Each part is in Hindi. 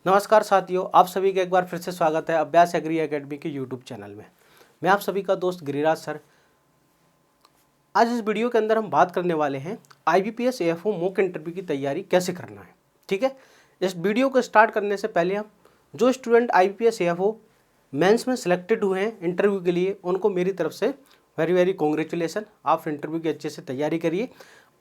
नमस्कार साथियों, आप सभी का एक बार फिर से स्वागत है अभ्यास एग्री एकेडमी के यूट्यूब चैनल में। मैं आप सभी का दोस्त गिरिराज सर। आज इस वीडियो के अंदर हम बात करने वाले हैं IBPS AFO मॉक इंटरव्यू की तैयारी कैसे करना है। ठीक है, इस वीडियो को स्टार्ट करने से पहले हम जो स्टूडेंट IBPS AFO मेंस में सिलेक्टेड हुए हैं इंटरव्यू के लिए, उनको मेरी तरफ से वेरी वेरी कॉन्ग्रेचुलेसन। आप इंटरव्यू की अच्छे से तैयारी करिए।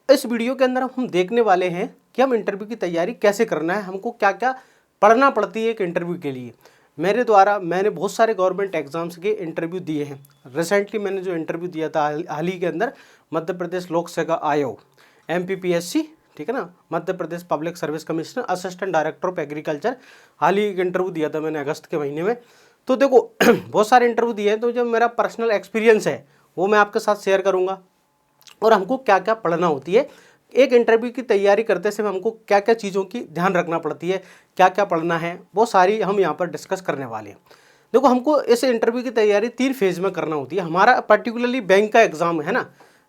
इस वीडियो के अंदर हम देखने वाले हैं कि हम इंटरव्यू की तैयारी कैसे करना है, हमको क्या क्या पढ़ना पड़ती है एक इंटरव्यू के लिए। मैंने बहुत सारे गवर्नमेंट एग्जाम्स के इंटरव्यू दिए हैं। रिसेंटली मैंने जो इंटरव्यू दिया था हाल ही के अंदर, मध्य प्रदेश लोक सेवा आयोग MPPSC, ठीक है ना, Madhya Pradesh public service commissioner, assistant director of agriculture, हाल ही एक इंटरव्यू दिया था मैंने अगस्त के महीने में। तो देखो बहुत सारे इंटरव्यू दिए हैं, तो जो मेरा पर्सनल एक्सपीरियंस है वो मैं आपके साथ शेयर करूँगा और हमको क्या क्या पढ़ना होती है एक इंटरव्यू की तैयारी करते समय, हमको क्या क्या चीज़ों की ध्यान रखना पड़ती है, क्या क्या पढ़ना है, वो सारी हम यहाँ पर डिस्कस करने वाले हैं। देखो, हमको इस इंटरव्यू की तैयारी 3 फेज़ में करना होती है। हमारा पर्टिकुलरली बैंक का एग्जाम है ना।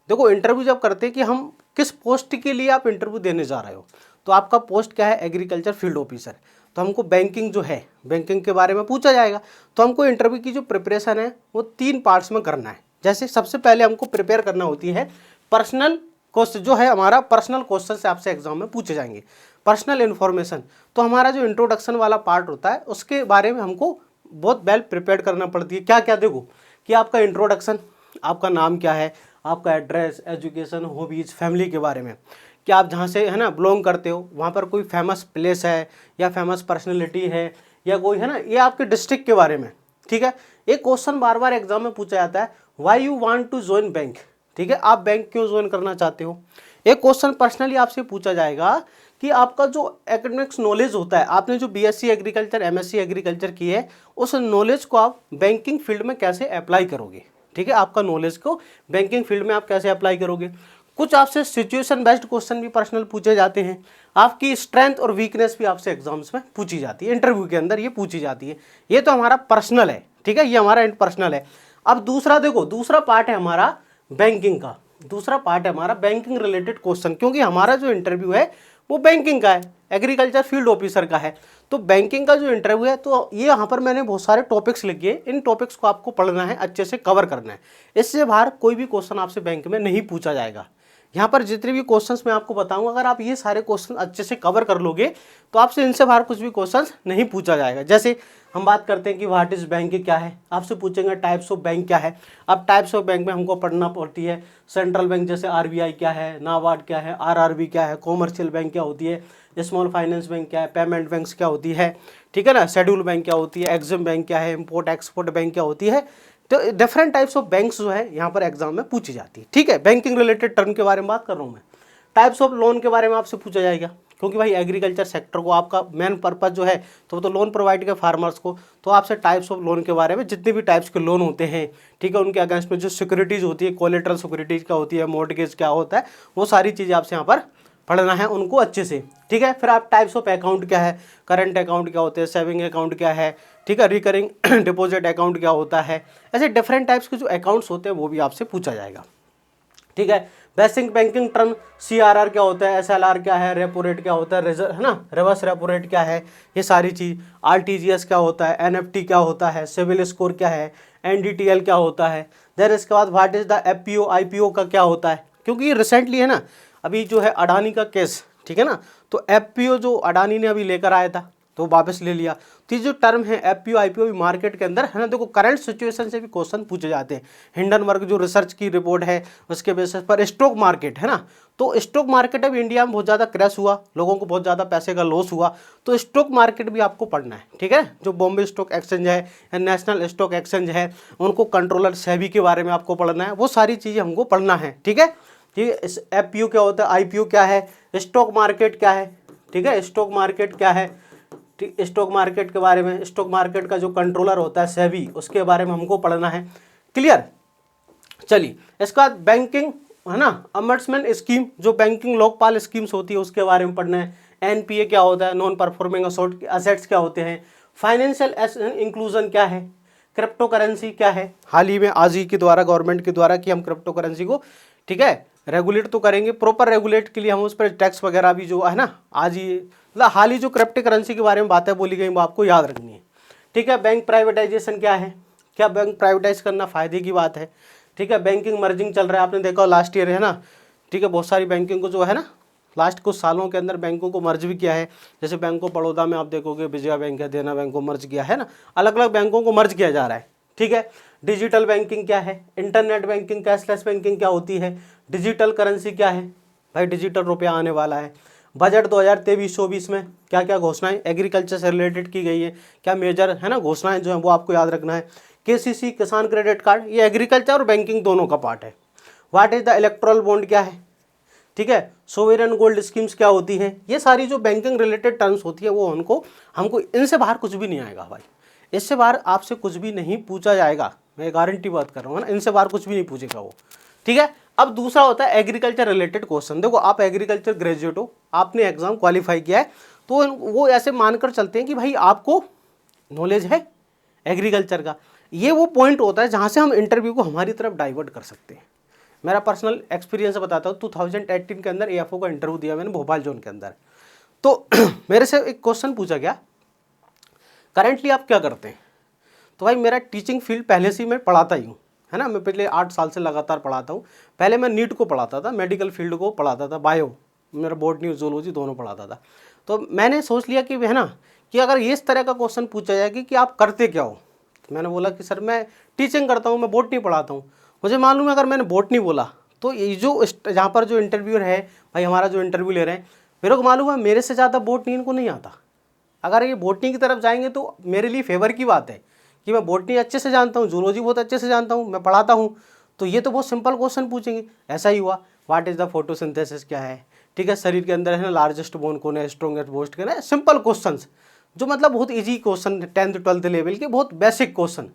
देखो, इंटरव्यू जब करते हैं कि हम किस पोस्ट के लिए आप इंटरव्यू देने जा रहे हो, तो आपका पोस्ट क्या है, एग्रीकल्चर फील्ड ऑफिसर। तो हमको बैंकिंग जो है, बैंकिंग के बारे में पूछा जाएगा। तो हमको इंटरव्यू की जो प्रिपरेशन है वो 3 पार्ट्स में करना है। जैसे सबसे पहले हमको प्रिपेयर करना होती है पर्सनल क्वेश्चन, जो है हमारा पर्सनल क्वेश्चन से आपसे एग्जाम में पूछे जाएंगे। पर्सनल इन्फॉर्मेशन, तो हमारा जो इंट्रोडक्शन वाला पार्ट होता है उसके बारे में हमको बहुत वेल प्रिपेयर करना पड़ती है। क्या क्या, देखो कि आपका इंट्रोडक्शन, आपका नाम क्या है, आपका एड्रेस, एजुकेशन, हॉबीज, फैमिली के बारे में, कि आप जहाँ से है ना बिलोंग करते हो, वहाँ पर कोई फेमस प्लेस है या फेमस पर्सनैलिटी है या कोई है ना, ये आपके डिस्ट्रिक्ट के बारे में। ठीक है, एक क्वेश्चन बार बार एग्जाम में पूछा जाता है, why you want to join bank. ठीक है, आप बैंक क्यों ज्वाइन करना चाहते हो। एक क्वेश्चन पर्सनली आपसे पूछा जाएगा कि आपका जो एकेडमिक्स नॉलेज होता है, आपने जो BSc एग्रीकल्चर, MSc एग्रीकल्चर की है, उस नॉलेज को आप बैंकिंग फील्ड में कैसे अप्लाई करोगे। ठीक है, आपका नॉलेज को बैंकिंग फील्ड में आप कैसे अप्लाई करोगे। कुछ आपसे सिचुएशन बेस्ड क्वेश्चन भी पर्सनल पूछे जाते हैं। आपकी स्ट्रेंथ और वीकनेस भी आपसे एग्जाम्स में पूछी जाती है, इंटरव्यू के अंदर ये पूछी जाती है। ये तो हमारा पर्सनल है। ठीक है, ये हमारा पर्सनल है। अब दूसरा देखो, दूसरा पार्ट है हमारा बैंकिंग का। दूसरा पार्ट है हमारा बैंकिंग रिलेटेड क्वेश्चन, क्योंकि हमारा जो इंटरव्यू है वो बैंकिंग का है, एग्रीकल्चर फील्ड ऑफिसर का है। तो बैंकिंग का जो इंटरव्यू है, तो ये यहाँ पर मैंने बहुत सारे टॉपिक्स लिखे। इन टॉपिक्स को आपको पढ़ना है, अच्छे से कवर करना है। इससे बाहर कोई भी क्वेश्चन आपसे बैंक में नहीं पूछा जाएगा। यहाँ पर जितने भी क्वेश्चंस मैं आपको बताऊंगा, अगर आप ये सारे क्वेश्चन अच्छे से कवर कर लोगे तो आपसे इनसे बाहर कुछ भी क्वेश्चंस नहीं पूछा जाएगा। जैसे हम बात करते हैं कि व्हाट इज बैंक क्या है, आपसे पूछेंगे टाइप्स ऑफ बैंक क्या है। अब टाइप्स ऑफ बैंक में हमको पढ़ना पड़ती है सेंट्रल बैंक, जैसे RBI क्या है, नाबार्ड क्या है, RRB क्या है, कॉमर्शियल बैंक क्या होती है, स्मॉल फाइनेंस बैंक क्या है, पेमेंट बैंक्स क्या होती है, ठीक है ना, शेड्यूल बैंक क्या होती है, एग्जिम बैंक क्या है, इम्पोर्ट एक्सपोर्ट बैंक क्या होती है। तो डिफरेंट टाइप्स ऑफ बैंक्स जो है यहाँ पर एग्जाम में पूछी जाती है। ठीक है, बैंकिंग रिलेटेड टर्म के बारे में बात कर रहा हूँ मैं। टाइप्स ऑफ लोन के बारे में आपसे पूछा जाएगा, क्योंकि भाई एग्रीकल्चर सेक्टर को आपका मेन पर्पज जो है तो लोन प्रोवाइड के फार्मर्स को। तो आपसे टाइप्स ऑफ लोन के बारे में, जितने भी टाइप्स के लोन होते हैं, ठीक है, उनके अगेंस्ट में जो सिक्योरिटीज़ होती है, कोलेटरल सिक्योरिटीज़ क्या होती है, मॉर्टगेज क्या होता है, वो सारी चीज़ें आपसे यहाँ पर पढ़ना है उनको अच्छे से। ठीक है, फिर आप टाइप्स ऑफ अकाउंट क्या है, करंट अकाउंट क्या होते हैं, सेविंग अकाउंट क्या है, ठीक है, रिकरिंग डिपॉजिट अकाउंट क्या होता है, ऐसे डिफरेंट टाइप्स के जो अकाउंट्स होते हैं वो भी आपसे पूछा जाएगा। ठीक है, बेसिक बैंकिंग टर्म, CRR क्या होता है, SLR क्या है, रेपो रेट क्या होता है, रिजर्व है ना, रिवर्स रेपो रेट क्या है, ये सारी चीज़, RTGS क्या होता है, NFT क्या होता है, सिविल स्कोर क्या है, NDTL क्या होता है। देन इसके बाद what is the FPO, IPO का क्या होता है, क्योंकि ये रिसेंटली है ना, अभी जो है अडानी का केस, ठीक है ना, तो FPO जो अडानी ने अभी लेकर आया था तो वापस ले लिया। तो ये जो टर्म है FPO IPO भी मार्केट के अंदर है ना, देखो करंट सिचुएशन से भी क्वेश्चन पूछे जाते हैं। हिंडनबर्ग जो रिसर्च की रिपोर्ट है उसके बेसिस पर स्टॉक मार्केट है ना, तो स्टॉक मार्केट अब इंडिया में बहुत ज़्यादा क्रैश हुआ, लोगों को बहुत ज़्यादा पैसे का लॉस हुआ, तो स्टॉक मार्केट भी आपको पढ़ना है। ठीक है, जो बॉम्बे स्टॉक एक्सचेंज है या नेशनल स्टॉक एक्सचेंज है, उनको कंट्रोलर सेबी के बारे में आपको पढ़ना है, वो सारी चीज़ें हमको पढ़ना है। ठीक है, ठीक है, FPO क्या होता है, IPO क्या है, स्टॉक मार्केट क्या है, ठीक है, स्टॉक मार्केट क्या है, ठीक, स्टॉक मार्केट के बारे में, स्टॉक मार्केट का जो कंट्रोलर होता है सेबी, उसके बारे में हमको पढ़ना है। क्लियर। चलिए, इसका बैंकिंग है ना, अमर्समेंट स्कीम, जो बैंकिंग लोकपाल स्कीम्स होती है उसके बारे में पढ़ना है। NPA क्या होता है, नॉन परफॉर्मिंग असेट्स क्या होते हैं, फाइनेंशियल इंक्लूजन क्या है, क्रिप्टो करेंसी क्या है, हाल ही में आज ही के द्वारा गवर्नमेंट के द्वारा कि हम क्रिप्टो करेंसी को, ठीक है, रेगुलेट तो करेंगे, प्रॉपर रेगुलेट के लिए हम उस पर टैक्स वगैरह भी जो है ना, आज ही मतलब हाल ही जो क्रिप्टो करेंसी के बारे में बातें बोली गई वो आपको याद रखनी है। ठीक है, बैंक प्राइवेटाइजेशन क्या है, क्या बैंक प्राइवेटाइज करना फ़ायदे की बात है। ठीक है, बैंकिंग मर्जिंग चल रहा है, आपने देखा लास्ट ईयर है ना। ठीक है, बहुत सारी बैंकिंग को जो है ना लास्ट कुछ सालों के अंदर बैंकों को मर्ज भी किया है। जैसे बैंक ऑफ बड़ौदा में आप देखोगे विजया बैंक है, देना बैंक को मर्ज किया है ना, अलग अलग बैंकों को मर्ज किया जा रहा है। ठीक है, डिजिटल बैंकिंग क्या है, इंटरनेट बैंकिंग, कैशलेस बैंकिंग क्या होती है, डिजिटल करेंसी क्या है, भाई डिजिटल रुपया आने वाला है। बजट 2023-24 में क्या क्या घोषणाएं एग्रीकल्चर से रिलेटेड की गई है, क्या मेजर है ना घोषणाएं जो हैं वो आपको याद रखना है। केसीसी किसान क्रेडिट कार्ड, ये एग्रीकल्चर और बैंकिंग दोनों का पार्ट है। What is the electoral bond क्या है, ठीक है, सोवेरियन गोल्ड स्कीम्स क्या होती है, ये सारी जो बैंकिंग रिलेटेड टर्म्स होती है वो हमको इनसे बाहर कुछ भी नहीं आएगा भाई, इससे बाहर आपसे कुछ भी नहीं पूछा जाएगा, मैं गारंटी बात कर रहा हूँ ना, इनसे बाहर कुछ भी नहीं पूछेगा वो। ठीक है, अब दूसरा होता है एग्रीकल्चर रिलेटेड क्वेश्चन। देखो आप एग्रीकल्चर ग्रेजुएट हो, आपने एग्जाम क्वालिफाई किया है, तो वो ऐसे मानकर चलते हैं कि भाई आपको नॉलेज है एग्रीकल्चर का। ये वो पॉइंट होता है जहाँ से हम इंटरव्यू को हमारी तरफ डाइवर्ट कर सकते हैं। मेरा पर्सनल एक्सपीरियंस बताता हूँ, 2018 के अंदर एएफओ का इंटरव्यू दिया मैंने भोपाल जोन के अंदर। तो मेरे से एक क्वेश्चन पूछा गया, करेंटली आप क्या करते हैं। तो भाई मेरा टीचिंग फील्ड पहले से ही मैं पढ़ाता ही हूँ, है ना, मैं पिछले 8 साल से लगातार पढ़ाता हूँ। पहले मैं नीट को पढ़ाता था, मेडिकल फील्ड को पढ़ाता था, बायो, मेरा बॉटनी जूलॉजी दोनों पढ़ाता था। तो मैंने सोच लिया कि है ना कि अगर ये इस तरह का क्वेश्चन पूछा जाए कि आप करते क्या हो, तो मैंने बोला कि सर मैं टीचिंग करता हूँ, मैं बॉटनी पढ़ाता हूँ। मुझे मालूम है अगर मैंने बॉटनी बोला तो ये जो जहाँ पर जो इंटरव्यूअर है भाई, हमारा जो इंटरव्यू ले रहे हैं, मेरे को मालूम है मेरे से ज़्यादा बॉटनी इनको नहीं आता। अगर ये बॉटनी की तरफ जाएंगे तो मेरे लिए फेवर की बात है कि मैं बॉटनी अच्छे से जानता हूँ, जूलॉजी बहुत अच्छे से जानता हूँ, मैं पढ़ाता हूँ। तो ये तो बहुत सिंपल क्वेश्चन पूछेंगे। ऐसा ही हुआ, व्हाट इज़ द फोटोसिंथेसिस क्या है, ठीक है, शरीर के अंदर है ना लार्जेस्ट बोन कौन है, स्ट्रॉन्गेस्ट बोस्ट क्या है, सिंपल क्वेश्चन जो मतलब बहुत easy question, 10th 12th level के बहुत बेसिक क्वेश्चन।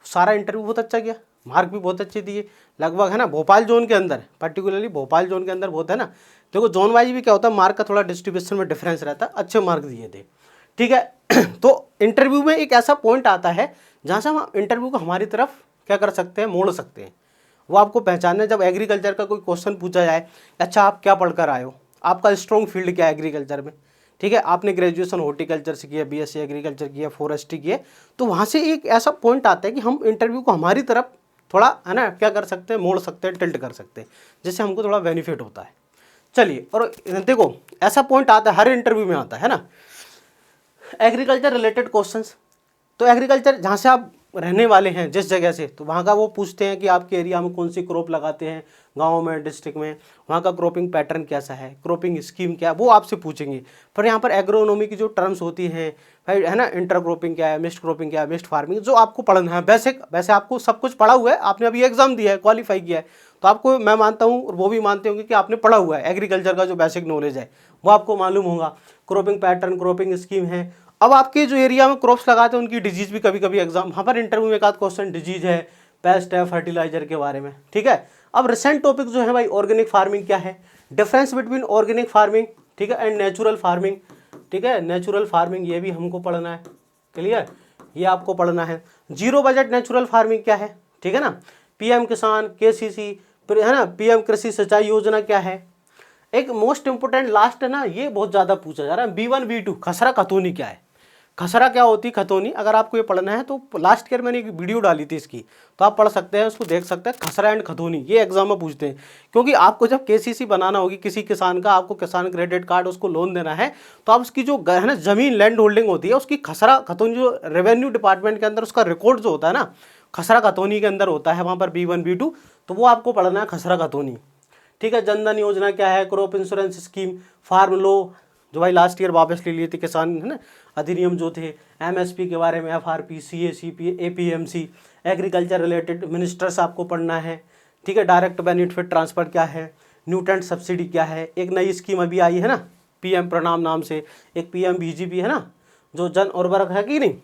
सारा इंटरव्यू बहुत अच्छा गया, मार्क भी बहुत अच्छे दिए लगभग, है ना। भोपाल जोन के अंदर, पर्टिकुलरली भोपाल जोन के अंदर बहुत है ना, देखो जोन वाइज भी क्या होता है, मार्क का थोड़ा डिस्ट्रीब्यूशन में डिफरेंस रहता है, अच्छे मार्क दिए थे। ठीक है तो इंटरव्यू में एक ऐसा पॉइंट आता है जहाँ से हम इंटरव्यू को हमारी तरफ क्या कर सकते हैं, मोड़ सकते हैं। वो आपको पहचानना है। जब एग्रीकल्चर का कोई क्वेश्चन पूछा जाए, अच्छा आप क्या पढ़कर आए हो, आपका स्ट्रॉन्ग फील्ड क्या है एग्रीकल्चर में, ठीक है, आपने ग्रेजुएशन हॉर्टिकल्चर से किया, बीएससी एग्रीकल्चर किया, फॉरेस्ट्री किया, तो वहाँ से एक ऐसा पॉइंट आता है कि हम इंटरव्यू को हमारी तरफ थोड़ा है ना क्या कर सकते हैं, मोड़ सकते हैं, टिल्ट कर सकते हैं, जिससे हमको थोड़ा बेनिफिट होता है। चलिए, और देखो ऐसा पॉइंट आता है हर इंटरव्यू में आता है ना, एग्रीकल्चर रिलेटेड क्वेश्चंस। तो एग्रीकल्चर जहाँ से आप रहने वाले हैं जिस जगह से, तो वहाँ का वो पूछते हैं कि आपके एरिया में कौन सी क्रॉप लगाते हैं, गाँव में, डिस्ट्रिक्ट में, वहाँ का क्रॉपिंग पैटर्न कैसा है, क्रॉपिंग स्कीम क्या है, वो आपसे पूछेंगे। पर यहाँ पर एग्रोनॉमी की जो टर्म्स होती हैं भाई, है ना, इंटर क्रॉपिंग क्या है, मिस्ट क्रॉपिंग क्या है, मिस्ट फार्मिंग, जो आपको पढ़ना है बेसिक। वैसे आपको सब कुछ पढ़ा हुआ है, आपने अभी एग्जाम दिया है, क्वालिफाई किया है, तो आपको मैं मानता हूँ और वो भी मानते होंगे कि आपने पढ़ा हुआ है, एग्रीकल्चर का जो बेसिक नॉलेज है वो आपको मालूम होगा। क्रॉपिंग पैटर्न, क्रॉपिंग स्कीम है। अब आपके जो एरिया में क्रॉप्स लगाते हैं उनकी डिजीज भी कभी कभी एग्जाम, वहाँ पर इंटरव्यू में एक आध क्वेश्चन डिजीज है, पेस्ट है, फर्टिलाइजर के बारे में। ठीक है, अब रिसेंट टॉपिक जो है भाई, ऑर्गेनिक फार्मिंग क्या है, डिफरेंस बिटवीन ऑर्गेनिक फार्मिंग, ठीक है, एंड नेचुरल फार्मिंग। ठीक है, नेचुरल फार्मिंग ये भी हमको पढ़ना है, क्लियर, ये आपको पढ़ना है। जीरो बजट नेचुरल फार्मिंग क्या है, ठीक है ना, पीएम किसान, केसीसी, है ना, पीएम कृषि सिंचाई योजना क्या है। एक मोस्ट इंपोर्टेंट लास्ट है ना, ये बहुत ज़्यादा पूछा जा रहा है, B1 B2 खसरा खतौनी क्या है, खसरा क्या होती खतौनी। अगर आपको ये पढ़ना है तो लास्ट ईयर मैंने एक वीडियो डाली थी इसकी, तो आप पढ़ सकते हैं, उसको देख सकते हैं, खसरा एंड खतौनी, ये एग्जाम में पूछते हैं। क्योंकि आपको जब केसीसी बनाना होगी किसी किसान का, आपको किसान क्रेडिट कार्ड उसको लोन देना है, तो आप उसकी जो है ना जमीन लैंड होल्डिंग होती है उसकी खसरा खतौनी, जो रेवेन्यू डिपार्टमेंट के अंदर उसका रिकॉर्ड जो होता है ना, खसरा खतौनी के अंदर होता है, वहाँ पर B1 B2, तो वो आपको पढ़ना है खसरा खतौनी। ठीक है, जनधन योजना क्या है, क्रॉप इंश्योरेंस स्कीम, फार्म लो जो भाई लास्ट ईयर वापस ले लिए थे किसान, है ना, अधिनियम जो थे, एमएसपी के बारे में, FRP, CACP, APMC, agriculture related ministers आपको पढ़ना है। ठीक है, डायरेक्ट बेनिफिट ट्रांसफर क्या है, न्यूट्रेंट सब्सिडी क्या है, एक नई स्कीम अभी आई है ना पीएम प्रणाम नाम से, एक पीएम बीजीपी है ना, जो जन उर्वरक है कि नहीं,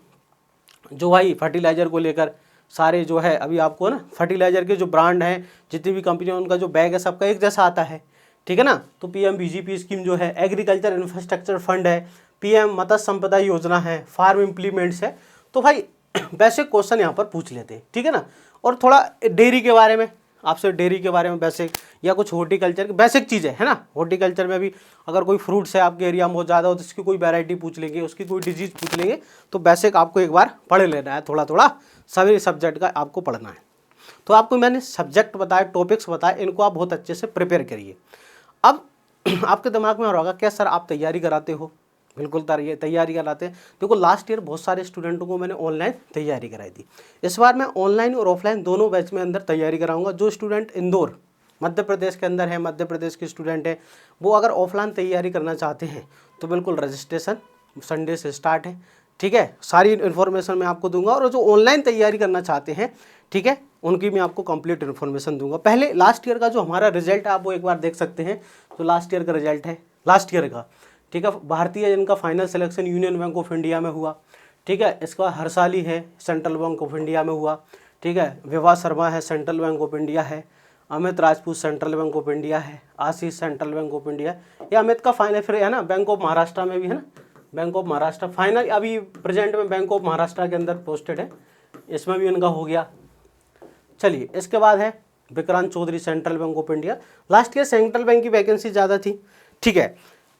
जो भाई फर्टिलाइजर को लेकर सारे जो है अभी आपको ना फर्टिलाइजर के जो ब्रांड हैं जितनी भी कंपनियां, उनका जो बैग है सबका एक जैसा आता है। ठीक है ना, तो पीएम बीजीपी स्कीम जो है, एग्रीकल्चर इंफ्रास्ट्रक्चर फंड है, पीएम मत्स्य संपदा योजना है, फार्म इम्प्लीमेंट्स है। तो भाई बेसिक क्वेश्चन यहाँ पर पूछ लेते हैं, ठीक है ना। और थोड़ा डेयरी के बारे में आपसे डेयरी के बारे में बेसिक, या कुछ हॉर्टिकल्चर की बेसिक चीज़ें है ना। हॉर्टिकल्चर में भी अगर कोई फ्रूट्स है आपके एरिया में बहुत ज़्यादा हो तो उसकी कोई वैरायटी पूछ लेंगे, उसकी कोई डिजीज़ पूछ लेंगे, तो बेसिक आपको एक बार पढ़ लेना है, थोड़ा थोड़ा सभी सब्जेक्ट का आपको पढ़ना है। तो आपको मैंने सब्जेक्ट बताए, टॉपिक्स बताए, इनको आप बहुत अच्छे से प्रिपेयर करिए। अब आपके दिमाग में आ रहा होगा क्या सर आप तैयारी कराते हो? बिल्कुल तैयारी कराते हैं। देखो लास्ट ईयर बहुत सारे स्टूडेंटों को मैंने ऑनलाइन तैयारी कराई थी। इस बार मैं ऑनलाइन और ऑफलाइन दोनों बैच में अंदर तैयारी कराऊंगा। जो स्टूडेंट इंदौर मध्य प्रदेश के अंदर है, मध्य प्रदेश के स्टूडेंट है, वो अगर ऑफलाइन तैयारी करना चाहते हैं तो बिल्कुल रजिस्ट्रेशन संडे से स्टार्ट है। ठीक है, सारी इन्फॉर्मेशन मैं आपको दूंगा। और जो ऑनलाइन तैयारी करना चाहते हैं, ठीक है, उनकी मैं आपको कंप्लीट इन्फॉर्मेशन दूंगा। पहले लास्ट ईयर का जो हमारा रिजल्ट है आप वो एक बार देख सकते हैं। तो लास्ट ईयर का रिजल्ट है, लास्ट ईयर का, ठीक है, भारतीय जिनका final selection union bank of India में हुआ। ठीक है, इसका हर साल ही है, सेंट्रल बैंक ऑफ इंडिया में हुआ। ठीक है, विभा शर्मा है, सेंट्रल बैंक ऑफ इंडिया है। Amit Rajput central Bank of India है। आशीष सेंट्रल बैंक ऑफ इंडिया। ये अमित का फाइनल फिर है ना, बैंक ऑफ महाराष्ट्र में भी है ना, बैंक ऑफ महाराष्ट्र फाइनल अभी प्रेजेंट में बैंक ऑफ महाराष्ट्र के अंदर पोस्टेड है, इसमें भी इनका हो गया। चलिए, इसके बाद है Vikrant Chaudhary Central Bank of India. Last year Central Bank की वैकेंसी ज़्यादा थी। ठीक है,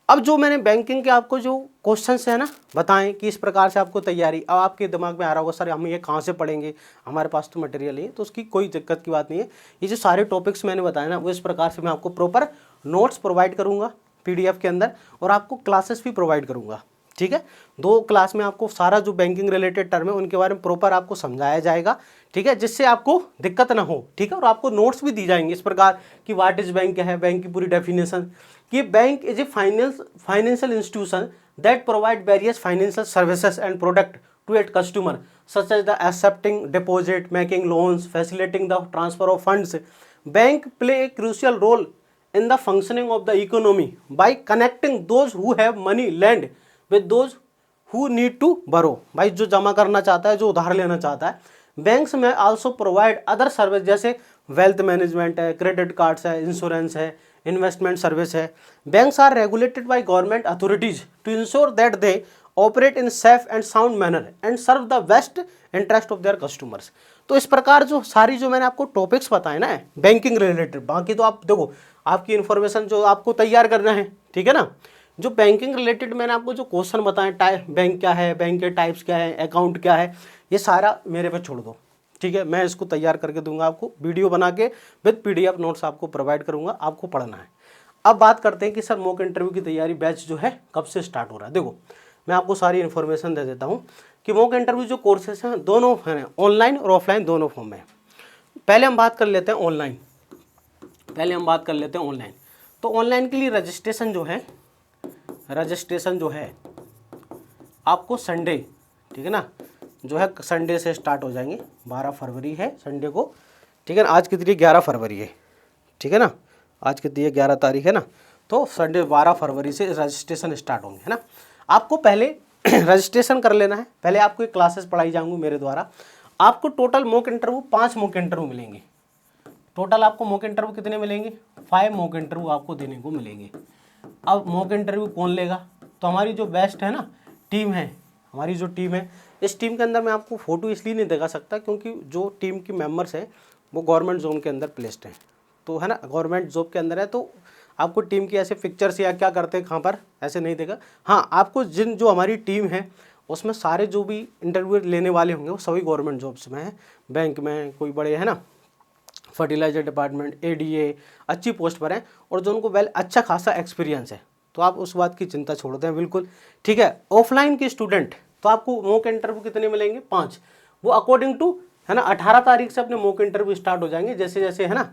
अब जो मैंने बैंकिंग के आपको जो क्वेश्चंस है ना बताएं कि इस प्रकार से आपको तैयारी, अब आपके दिमाग में आ रहा होगा सर हम ये कहाँ से पढ़ेंगे, हमारे पास तो मटेरियल नहीं है। तो उसकी कोई दिक्कत की बात नहीं है। ये जो सारे टॉपिक्स मैंने बताए ना वो इस प्रकार से मैं आपको प्रॉपर नोट्स प्रोवाइड करूँगा PDF के अंदर, और आपको क्लासेस भी प्रोवाइड करूँगा। ठीक है, 2 क्लास में आपको सारा जो बैंकिंग रिलेटेड टर्म है उनके बारे में प्रॉपर आपको समझाया जाएगा। ठीक है, जिससे आपको दिक्कत ना हो। ठीक है, और आपको नोट्स भी दी जाएंगे इस प्रकार कि व्हाट इज बैंक क्या है, बैंक की पूरी डेफिनेशन, कि bank is a financial institution that provide various financial services and product to it customer such as the accepting deposit, making loans, facilitating the transfer of funds. Bank play a crucial role in the functioning of the economy by connecting those who have money lend with those who need to borrow। भाई जो जमा करना चाहता है, जो उधार लेना चाहता है। Banks may also provide other service जैसे वेल्थ मैनेजमेंट है, क्रेडिट कार्ड्स है, इंश्योरेंस है, इन्वेस्टमेंट सर्विस है। Banks are regulated by government authorities to ensure that they operate in safe and sound manner and serve the best interest of their customers. तो इस प्रकार जो सारी जो मैंने आपको टॉपिक्स बताए ना बैंकिंग रिलेटेड, बाकी तो आप देखो आपकी इन्फॉर्मेशन जो आपको तैयार करना है। ठीक है ना, जो बैंकिंग रिलेटेड मैंने आपको जो क्वेश्चन बताए, बैंक क्या है, बैंक के टाइप्स क्या है, अकाउंट क्या है, ये सारा मेरे पे छोड़ दो। ठीक है, मैं इसको तैयार करके दूंगा आपको, वीडियो बना के विद PDF नोट्स आपको प्रोवाइड करूंगा, आपको पढ़ना है। अब बात करते हैं कि सर मॉक इंटरव्यू की तैयारी बैच जो है कब से स्टार्ट हो रहा है। देखो मैं आपको सारी इन्फॉर्मेशन दे देता हूँ कि मॉक इंटरव्यू जो कोर्सेज हैं दोनों हैं, ऑनलाइन और ऑफलाइन दोनों फॉर्म में। पहले हम बात कर लेते हैं ऑनलाइन, तो ऑनलाइन के लिए रजिस्ट्रेशन जो है आपको संडे, ठीक है ना, जो है संडे से स्टार्ट हो जाएंगे। 12 फरवरी है संडे को। ठीक है ना, आज कितनी 11 फरवरी है। ठीक है ना, आज कितनी 11 तारीख है ना, तो संडे 12 फरवरी से रजिस्ट्रेशन स्टार्ट होंगे, है ना। आपको पहले रजिस्ट्रेशन कर लेना है। पहले आपको क्लासेस पढ़ाई जाऊंगी मेरे द्वारा। आपको total mock interview 5 mock interview मिलेंगे। टोटल आपको मॉक इंटरव्यू कितने मिलेंगे? 5 मॉक इंटरव्यू आपको देने को मिलेंगे। अब मॉक इंटरव्यू कौन लेगा? तो हमारी जो बेस्ट है ना टीम है, हमारी जो टीम है, इस टीम के अंदर मैं आपको फ़ोटो इसलिए नहीं दिखा सकता क्योंकि जो टीम की मेंबर्स हैं वो गवर्नमेंट जोन के अंदर प्लेस्ड हैं, तो है ना, गवर्नमेंट जॉब के अंदर है। तो आपको टीम की ऐसे पिक्चर्स या क्या करते हैं कहाँ पर ऐसे नहीं देगा। हाँ, आपको जो हमारी टीम है उसमें सारे जो भी इंटरव्यू लेने वाले होंगे वो सभी गवर्नमेंट जॉब्स में हैं, बैंक में कोई बड़े है ना, फर्टिलाइजर डिपार्टमेंट, ADA अच्छी पोस्ट पर हैं और जो उनको अच्छा खासा एक्सपीरियंस है, तो आप उस बात की चिंता छोड़ दें बिल्कुल। ठीक है, ऑफलाइन के स्टूडेंट तो आपको मॉक इंटरव्यू कितने मिलेंगे? 5। वो अकॉर्डिंग टू है ना 18 तारीख से अपने मॉक इंटरव्यू स्टार्ट हो जाएंगे जैसे जैसे, है ना।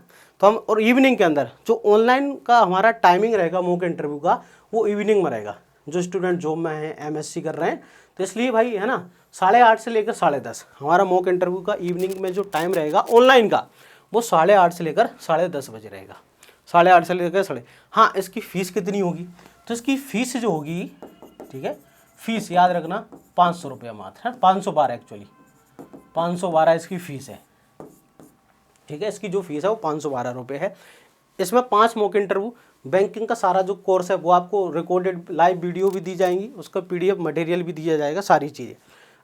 तो हम और इवनिंग के अंदर जो ऑनलाइन का हमारा टाइमिंग रहेगा मॉक इंटरव्यू का वो इवनिंग में रहेगा। जो स्टूडेंट जॉब में हैं, MSc कर रहे हैं, तो इसलिए भाई है ना 8:30 से लेकर 10:30 हमारा मॉक इंटरव्यू का इवनिंग में जो टाइम रहेगा ऑनलाइन का वो 8:30 से लेकर 10:30 बजे रहेगा। 8:30 से लेकर 10:30। हाँ, इसकी फ़ीस कितनी होगी? तो इसकी फ़ीस जो होगी, ठीक है, फीस याद रखना 500 रुपया मात्र है, 512 एक्चुअली 512 इसकी फ़ीस है। ठीक है, इसकी जो फीस है वो 512 रुपये है। इसमें 5 मॉक इंटरव्यू, बैंकिंग का सारा जो कोर्स है वो आपको रिकॉर्डेड लाइव वीडियो भी दी जाएंगी, उसका PDF मटेरियल भी दिया जाएगा, सारी चीज़ें।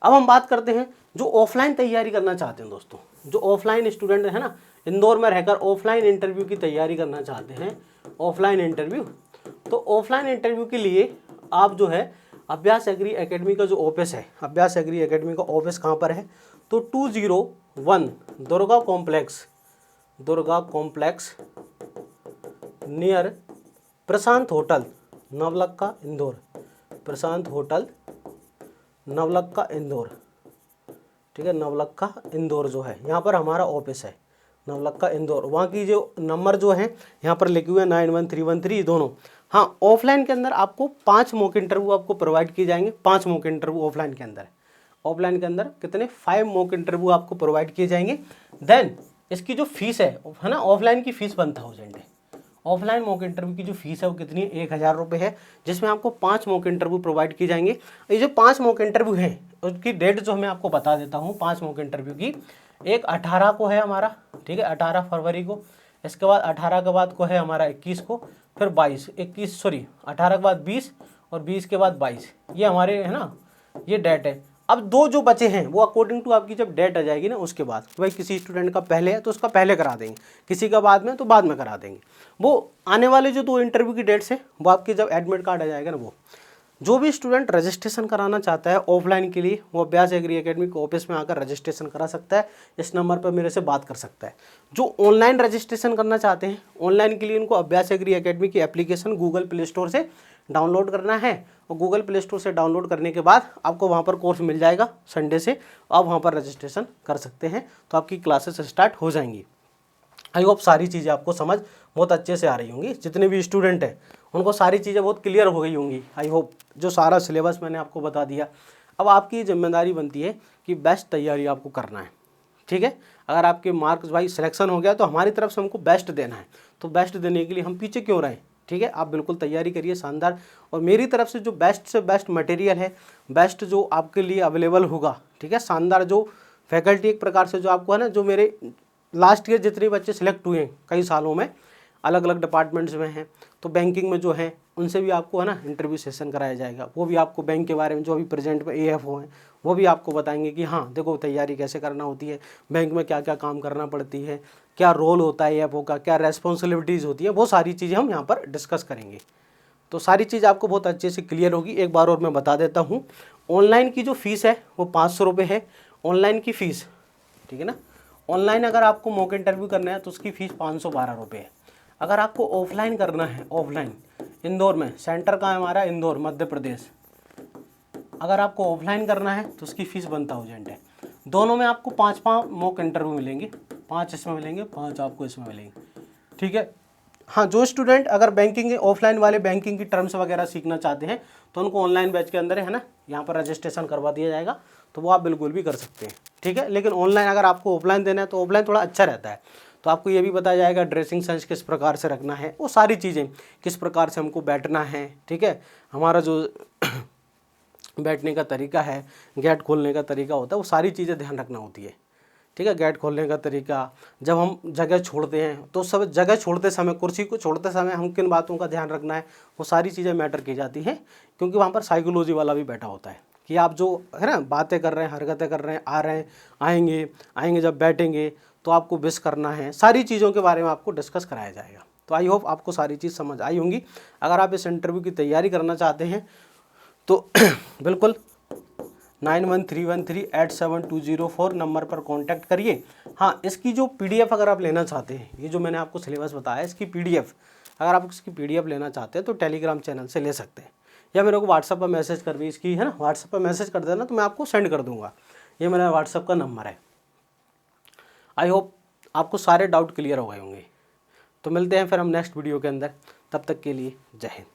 अब हम बात करते हैं जो ऑफलाइन तैयारी करना चाहते हैं दोस्तों, जो ऑफलाइन स्टूडेंट है ना, इंदौर में रहकर ऑफलाइन इंटरव्यू की तैयारी करना चाहते हैं, ऑफलाइन इंटरव्यू, तो ऑफलाइन इंटरव्यू के लिए आप जो है अभ्यास एग्री एकेडमी का जो ऑफिस है, अभ्यास एग्री एकेडमी का ऑफिस कहाँ पर है, तो 201 दुर्गा कॉम्प्लेक्स नियर प्रशांत होटल नवलखा इंदौर, प्रशांत होटल नवलखा इंदौर, ठीक है, नवलखा इंदौर जो है यहाँ पर हमारा ऑफिस है, नवलखा इंदौर। वहाँ की जो नंबर जो है यहाँ पर लिखे हुए हैं 91313 दोनों। हाँ, ऑफलाइन के अंदर आपको 5 मॉक इंटरव्यू आपको प्रोवाइड किए जाएंगे, 5 मॉक इंटरव्यू ऑफलाइन के अंदर, ऑफलाइन के अंदर कितने 5 मॉक इंटरव्यू आपको प्रोवाइड किए जाएंगे। देन इसकी जो फीस है ना, ऑफलाइन की फीस 1000 है, ऑफलाइन मॉक इंटरव्यू की जो फीस है वो कितनी है, 1000 रुपये है, जिसमें आपको 5 मॉक इंटरव्यू प्रोवाइड किए जाएंगे। ये जो 5 मॉक इंटरव्यू हैं उसकी डेट जो मैं आपको बता देता हूँ 5 मॉक इंटरव्यू की। एक 18 को है हमारा, ठीक है, 18 फरवरी को, इसके बाद 18 के बाद को है हमारा 21 को, फिर 18 के बाद 20 और 20 के बाद 22, ये हमारे है ना, ये डेट है। अब 2 जो बचे हैं वो अकॉर्डिंग टू आपकी जब डेट आ जाएगी ना उसके बाद, तो भाई किसी स्टूडेंट का पहले है तो उसका पहले करा देंगे, किसी का बाद में तो बाद में करा देंगे। वो आने वाले जो 2 इंटरव्यू की डेट्स है वो आपकी जब एडमिट कार्ड आ जाएगा ना, वो जो भी स्टूडेंट रजिस्ट्रेशन कराना चाहता है ऑफलाइन के लिए वो अभ्यास एग्री एकेडमी के ऑफिस में आकर रजिस्ट्रेशन करा सकता है, इस नंबर पर मेरे से बात कर सकता है। जो ऑनलाइन रजिस्ट्रेशन करना चाहते हैं, ऑनलाइन के लिए उनको अभ्यास एग्री एकेडमी की एप्लीकेशन गूगल प्ले स्टोर से डाउनलोड करना है, और गूगल प्ले स्टोर से डाउनलोड करने के बाद आपको वहाँ पर कोर्स मिल जाएगा संडे से, आप वहाँ पर रजिस्ट्रेशन कर सकते हैं, तो आपकी क्लासेस स्टार्ट हो जाएंगी। आई होप सारी चीज़ें आपको समझ बहुत अच्छे से आ रही होंगी, जितने भी स्टूडेंट हैं उनको सारी चीज़ें बहुत क्लियर हो गई होंगी। आई होप जो सारा सिलेबस मैंने आपको बता दिया। अब आपकी जिम्मेदारी बनती है कि बेस्ट तैयारी आपको करना है, ठीक है। अगर आपके मार्क्स भाई सिलेक्शन हो गया तो हमारी तरफ से हमको बेस्ट देना है, तो बेस्ट देने के लिए हम पीछे क्यों रहें, ठीक है। आप बिल्कुल तैयारी करिए शानदार, और मेरी तरफ से जो बेस्ट से बेस्ट मटेरियल है, बेस्ट जो आपके लिए अवेलेबल होगा, ठीक है, शानदार जो फैकल्टी एक प्रकार से जो आपको है ना, जो मेरे लास्ट ईयर जितने बच्चे सिलेक्ट हुए हैं कई सालों में अलग अलग डिपार्टमेंट्स में हैं, तो बैंकिंग में जो है उनसे भी आपको है ना इंटरव्यू सेशन कराया जाएगा। वो भी आपको बैंक के बारे में जो अभी प्रेजेंट में AFO हैं वो भी आपको बताएंगे कि हाँ देखो तैयारी कैसे करना होती है, बैंक में क्या क्या काम करना पड़ती है, क्या रोल होता है AFO का, क्या रेस्पॉन्सिबिलिटीज़ होती है, वो सारी चीज़ें हम यहाँ पर डिस्कस करेंगे। तो सारी चीज़ आपको बहुत अच्छे से क्लियर होगी। एक बार और मैं बता देता हूँ, ऑनलाइन की जो फ़ीस है वो 500 रुपये है, ऑनलाइन की फ़ीस, ठीक है ना। ऑनलाइन अगर आपको मॉक इंटरव्यू करना है तो उसकी फ़ीस 512 रुपये है। अगर आपको ऑफलाइन करना है, ऑफलाइन इंदौर में, सेंटर का है हमारा इंदौर मध्य प्रदेश, अगर आपको ऑफलाइन करना है तो उसकी फ़ीस 1000 है। दोनों में आपको 5 मॉक इंटरव्यू मिलेंगे, 5 इसमें मिलेंगे, 5 आपको इसमें मिलेंगे, ठीक है। हाँ, जो स्टूडेंट अगर बैंकिंग ऑफलाइन वाले बैंकिंग की टर्म्स वगैरह सीखना चाहते हैं तो उनको ऑनलाइन बैच के अंदर है ना यहाँ पर रजिस्ट्रेशन करवा दिया जाएगा, तो वो आप बिल्कुल भी कर सकते हैं, ठीक है। लेकिन ऑनलाइन अगर आपको ऑफलाइन देना है तो ऑफलाइन थोड़ा अच्छा रहता है, तो आपको ये भी बताया जाएगा ड्रेसिंग सेंस किस प्रकार से रखना है, वो सारी चीज़ें किस प्रकार से हमको बैठना है, ठीक है। हमारा जो बैठने का तरीका है, गेट खोलने का तरीका होता है, वो सारी चीज़ें ध्यान रखना होती है, ठीक है। गेट खोलने का तरीका, जब हम जगह छोड़ते हैं तो सब जगह छोड़ते समय, कुर्सी को छोड़ते समय हम किन बातों का ध्यान रखना है, वो सारी चीज़ें मैटर की जाती हैं, क्योंकि वहाँ पर साइकोलॉजी वाला भी बैठा होता है कि आप जो है ना बातें कर रहे हैं, हरकतें कर रहे हैं, आ रहे हैं, आएंगे जब बैठेंगे तो आपको विश करना है, सारी चीज़ों के बारे में आपको डिस्कस कराया जाएगा। तो आई होप आपको सारी चीज़ समझ आई होंगी। अगर आप इस इंटरव्यू की तैयारी करना चाहते हैं तो बिल्कुल 9131387204 नंबर पर कांटेक्ट करिए। हाँ, इसकी जो PDF अगर आप लेना चाहते हैं, ये जो मैंने आपको सिलेबस बताया इसकी PDF अगर आप इसकी PDF लेना चाहते हैं तो टेलीग्राम चैनल से ले सकते हैं, या मेरे को व्हाट्सएप पर मैसेज कर भी इसकी है ना, व्हाट्सएप पर मैसेज कर देना तो मैं आपको सेंड कर दूँगा, ये मेरा व्हाट्सएप का नंबर है। आई होप आपको सारे डाउट क्लियर हो गए होंगे। तो मिलते हैं फिर हम नेक्स्ट वीडियो के अंदर, तब तक के लिए जय हिंद।